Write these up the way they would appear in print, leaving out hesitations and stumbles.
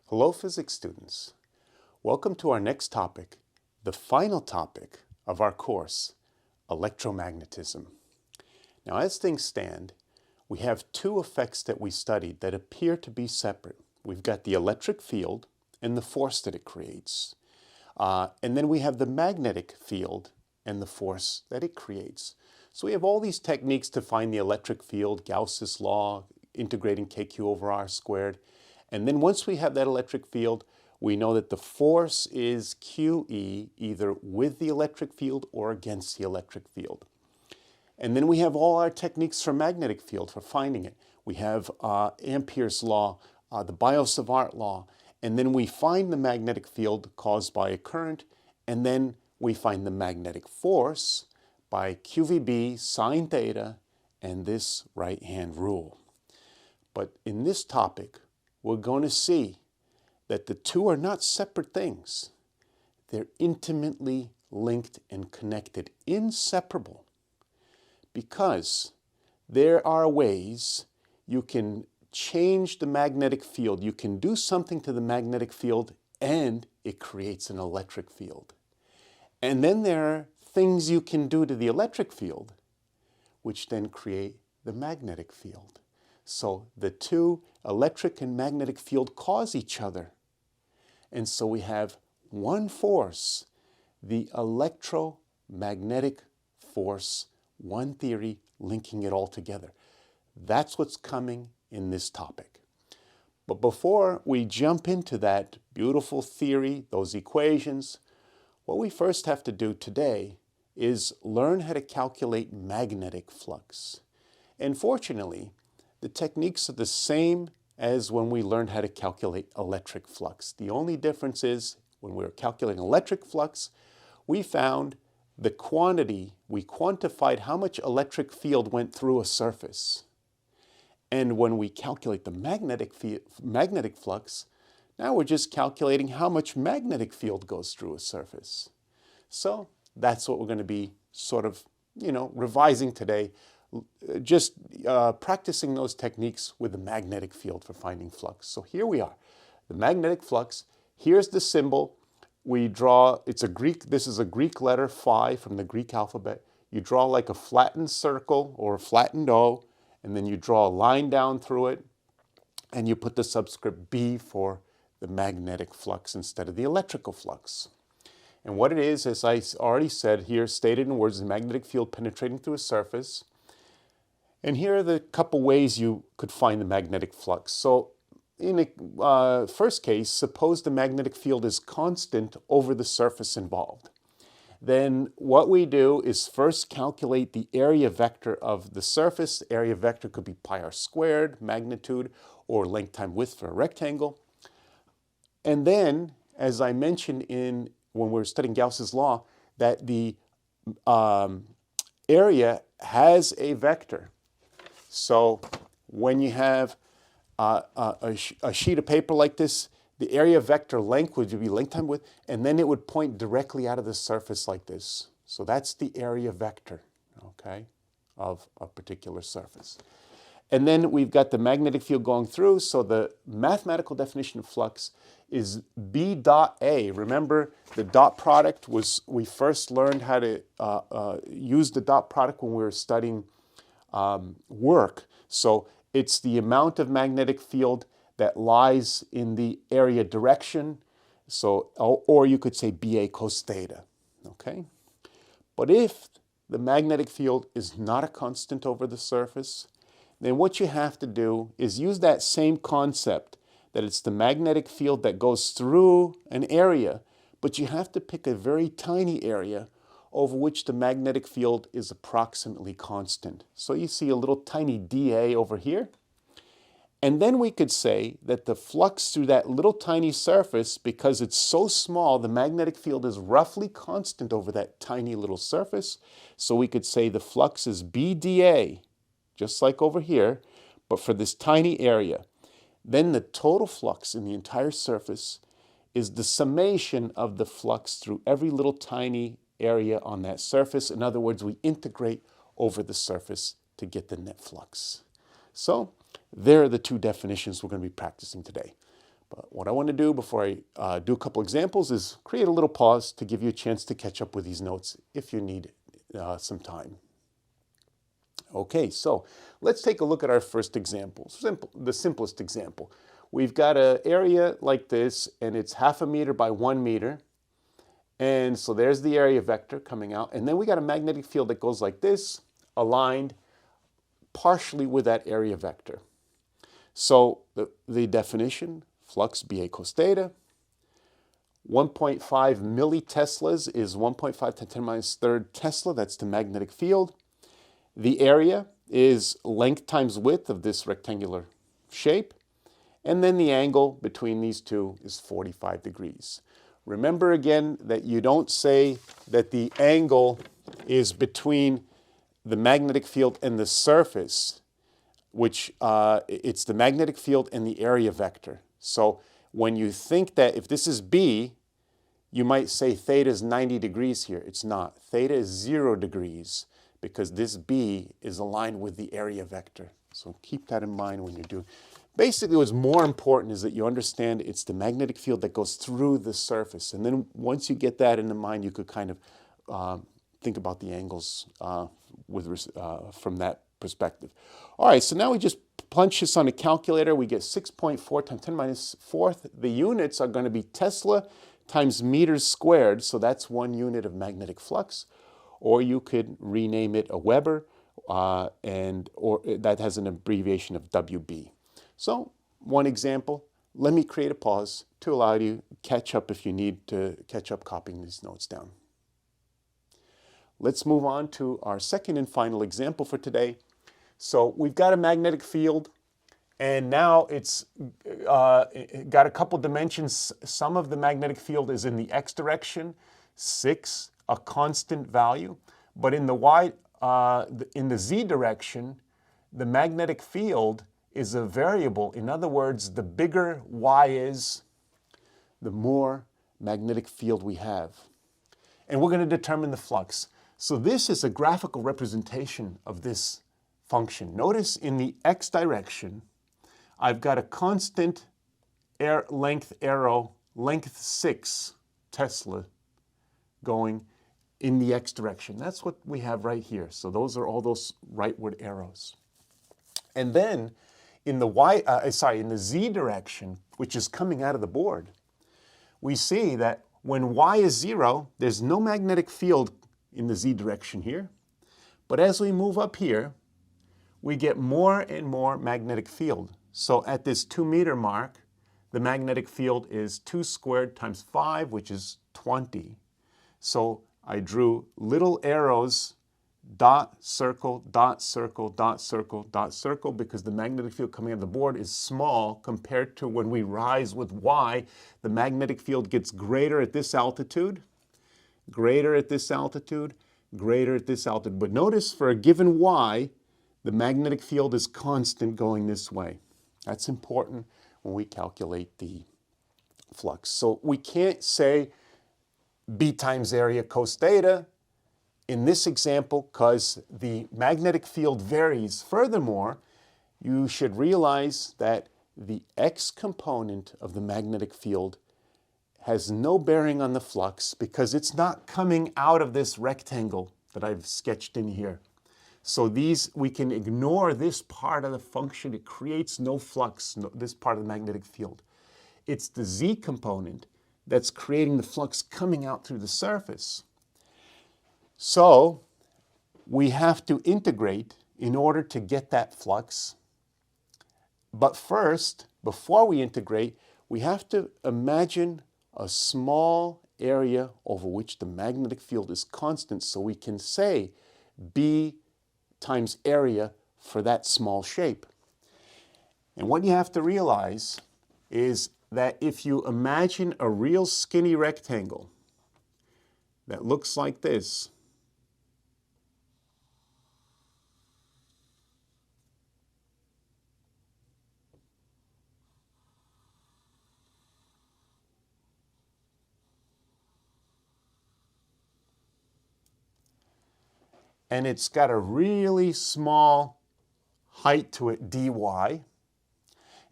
Hello, physics students. Welcome to our next topic, the final topic of our course, electromagnetism. Now, as things stand, we have two effects that we studied that appear to be separate. We've got the electric field and the force that it creates. And then we have the magnetic field and the force that it creates. So we have all these techniques to find the electric field, Gauss's law, integrating kq over r squared. And then once we have that electric field, we know that the force is QE, either with the electric field or against the electric field. And then we have all our techniques for magnetic field, for finding it. We have Ampere's law, the Biot-Savart law, and then we find the magnetic field caused by a current, and then we find the magnetic force by QVB sine theta and this right-hand rule. But in this topic, we're going to see that the two are not separate things. They're intimately linked and connected, inseparable, because there are ways you can change the magnetic field. You can do something to the magnetic field and it creates an electric field. And then there are things you can do to the electric field, which then create the magnetic field. So the two, electric and magnetic field, cause each other. And so we have one force, the electromagnetic force, one theory linking it all together. That's what's coming in this topic. But before we jump into that beautiful theory, those equations, what we first have to do today is learn how to calculate magnetic flux. And fortunately, the techniques are the same as when we learned how to calculate electric flux. The only difference is when we were calculating electric flux, we found the quantity, we quantified how much electric field went through a surface. And when we calculate the magnetic flux, now we're just calculating how much magnetic field goes through a surface. So that's what we're going to be sort of, revising today, just practicing those techniques with the magnetic field for finding flux. So here we are, the magnetic flux. Here's the symbol. We draw, this is a Greek letter, phi, from the Greek alphabet. You draw like a flattened circle or a flattened O, and then you draw a line down through it, and you put the subscript B for the magnetic flux instead of the electrical flux. And what it is, as I already said here, stated in words, the magnetic field penetrating through a surface. And here are the couple ways you could find the magnetic flux. So in the first case, suppose the magnetic field is constant over the surface involved. Then what we do is first calculate the area vector of the surface. The area vector could be pi r squared, magnitude, or length times width for a rectangle. And then, as I mentioned when we were studying Gauss's law, that the area has a vector. So when you have a sheet of paper like this, the area vector length would be length times width, and then it would point directly out of the surface like this. So that's the area vector, okay, of a particular surface. And then we've got the magnetic field going through, so the mathematical definition of flux is B dot A. Remember, the dot product we first learned how to use the dot product when we were studying work. So it's the amount of magnetic field that lies in the area direction. So, or you could say BA cos theta, okay? But if the magnetic field is not a constant over the surface, then what you have to do is use that same concept, that it's the magnetic field that goes through an area, but you have to pick a very tiny area over which the magnetic field is approximately constant. So you see a little tiny dA over here. And then we could say that the flux through that little tiny surface, because it's so small, the magnetic field is roughly constant over that tiny little surface. So we could say the flux is BdA, just like over here, but for this tiny area. Then the total flux in the entire surface is the summation of the flux through every little tiny area on that surface. In other words, we integrate over the surface to get the net flux. So there are the two definitions we're going to be practicing today. But what I want to do before I do a couple examples is create a little pause to give you a chance to catch up with these notes if you need some time. Okay, so let's take a look at our first example, the simplest example. We've got an area like this, and it's 0.5 meter by 1 meter. And so there's the area vector coming out. And then we got a magnetic field that goes like this, aligned partially with that area vector. So the definition, flux BA cos theta, 1.5 milliteslas is 1.5 to 10 minus third Tesla. That's the magnetic field. The area is length times width of this rectangular shape. And then the angle between these two is 45 degrees. Remember again that you don't say that the angle is between the magnetic field and the surface, which it's the magnetic field and the area vector. So when you think that if this is B, you might say theta is 90 degrees here. It's not. Theta is 0 degrees because this B is aligned with the area vector. So keep that in mind when you're doing. Basically, what's more important is that you understand it's the magnetic field that goes through the surface. And then once you get that into mind, you could kind of think about the angles from that perspective. All right, so now we just punch this on a calculator. We get 6.4 times 10 minus 4th. The units are going to be Tesla times meters squared. So that's 1 unit of magnetic flux. Or you could rename it a Weber, or that has an abbreviation of WB. So one example, let me create a pause to allow you to catch up if you need to catch up copying these notes down. Let's move on to our second and final example for today. So we've got a magnetic field, and now it's got a couple dimensions. Some of the magnetic field is in the x direction, 6, a constant value, but in the z direction, the magnetic field is a variable. In other words, the bigger y is, the more magnetic field we have. And we're going to determine the flux. So this is a graphical representation of this function. Notice in the x direction, I've got a constant length arrow, length 6 Tesla, going in the x direction. That's what we have right here. So those are all those rightward arrows. And then in the z direction, which is coming out of the board, we see that when y is 0, there's no magnetic field in the z direction here. But as we move up here, we get more and more magnetic field. So at this 2 meter mark, the magnetic field is 2 squared times 5, which is 20. So I drew little arrows, dot, circle, dot, circle, dot, circle, dot, circle, because the magnetic field coming on the board is small compared to when we rise with y. The magnetic field gets greater at this altitude, greater at this altitude, greater at this altitude. But notice for a given y, the magnetic field is constant going this way. That's important when we calculate the flux. So we can't say B times area cos theta in this example because the magnetic field varies. Furthermore, you should realize that the x component of the magnetic field has no bearing on the flux because it's not coming out of this rectangle that I've sketched in here. So we can ignore this part of the function. It creates no flux, this part of the magnetic field. It's the z component that's creating the flux coming out through the surface. So we have to integrate in order to get that flux. But first, before we integrate, we have to imagine a small area over which the magnetic field is constant, so we can say B times area for that small shape. And what you have to realize is that if you imagine a real skinny rectangle that looks like this, and it's got a really small height to it, dy,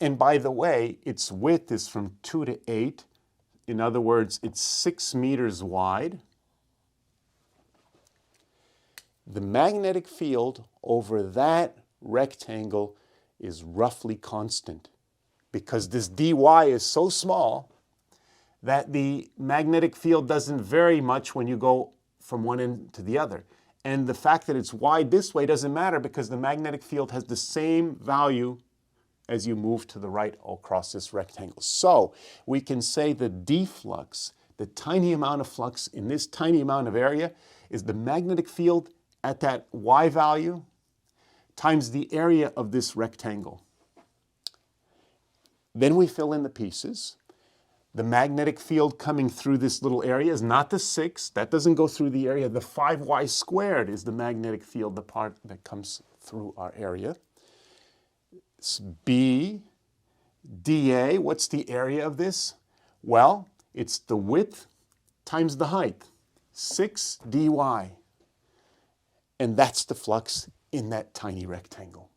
And by the way, its width is from 2 to 8. In other words, it's 6 meters wide. The magnetic field over that rectangle is roughly constant because this dy is so small that the magnetic field doesn't vary much when you go from one end to the other. And the fact that it's wide this way doesn't matter because the magnetic field has the same value as you move to the right across this rectangle. So we can say the d flux, the tiny amount of flux in this tiny amount of area, is the magnetic field at that y value times the area of this rectangle. Then we fill in the pieces. The magnetic field coming through this little area is not the 6. That doesn't go through the area. The 5y squared is the magnetic field, the part that comes through our area. It's B dA. What's the area of this? Well, it's the width times the height, 6 dy. And that's the flux in that tiny rectangle.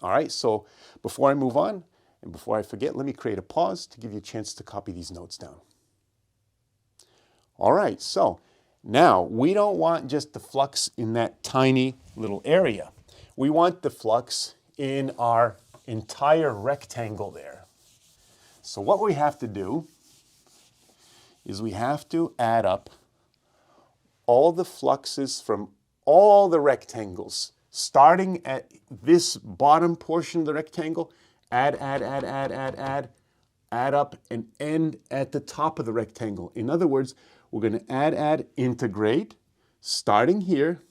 All right, so before I move on, and before I forget, let me create a pause to give you a chance to copy these notes down. All right, so now we don't want just the flux in that tiny little area. We want the flux in our entire rectangle there. So what we have to do is we have to add up all the fluxes from all the rectangles, starting at this bottom portion of the rectangle, add up and end at the top of the rectangle. In other words, we're going to add, integrate, starting here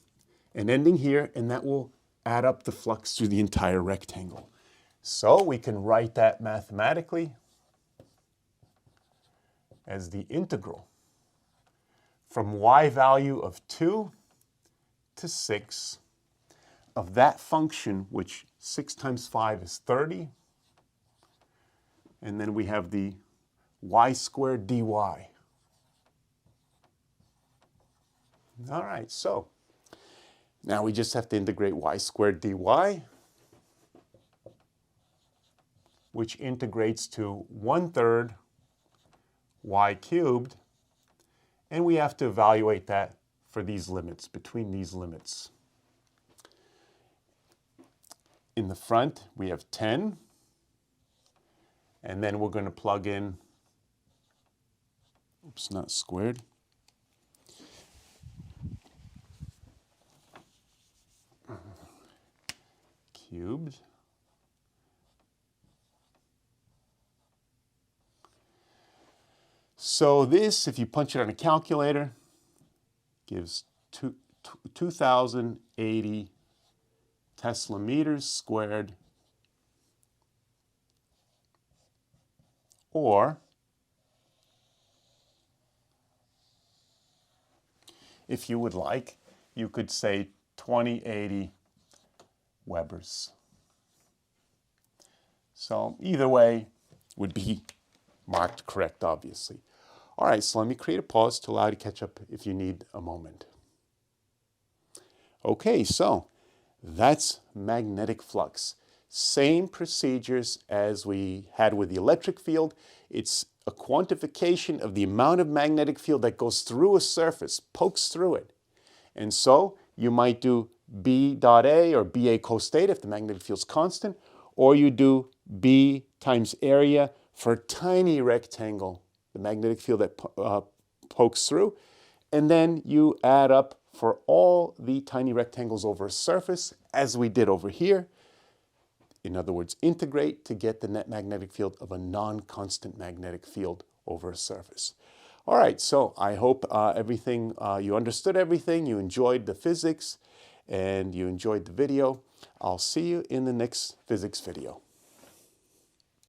and ending here, and that will add up the flux through the entire rectangle. So we can write that mathematically as the integral from y value of 2 to 6 of that function, which 6 times 5 is 30. And then we have the y squared dy. All right, so now we just have to integrate y squared dy, which integrates to 1/3 y cubed. And we have to evaluate that for these limits, between these limits. In the front, we have 10. And then we're going to plug in, oops, not squared. Cubed. So this, if you punch it on a calculator, gives 2,080 Tesla meters squared, or if you would like, you could say 2080 Webers. So either way would be marked correct, obviously. All right, so let me create a pause to allow you to catch up if you need a moment. Okay, so that's magnetic flux. Same procedures as we had with the electric field. It's a quantification of the amount of magnetic field that goes through a surface, pokes through it. And so you might do B dot A or BA cos theta if the magnetic field's constant, or you do B times area for a tiny rectangle, the magnetic field that pokes through, and then you add up for all the tiny rectangles over a surface, as we did over here. In other words, integrate to get the net magnetic field of a non-constant magnetic field over a surface. All right, so I hope you understood everything, you enjoyed the physics, and you enjoyed the video. I'll see you in the next physics video.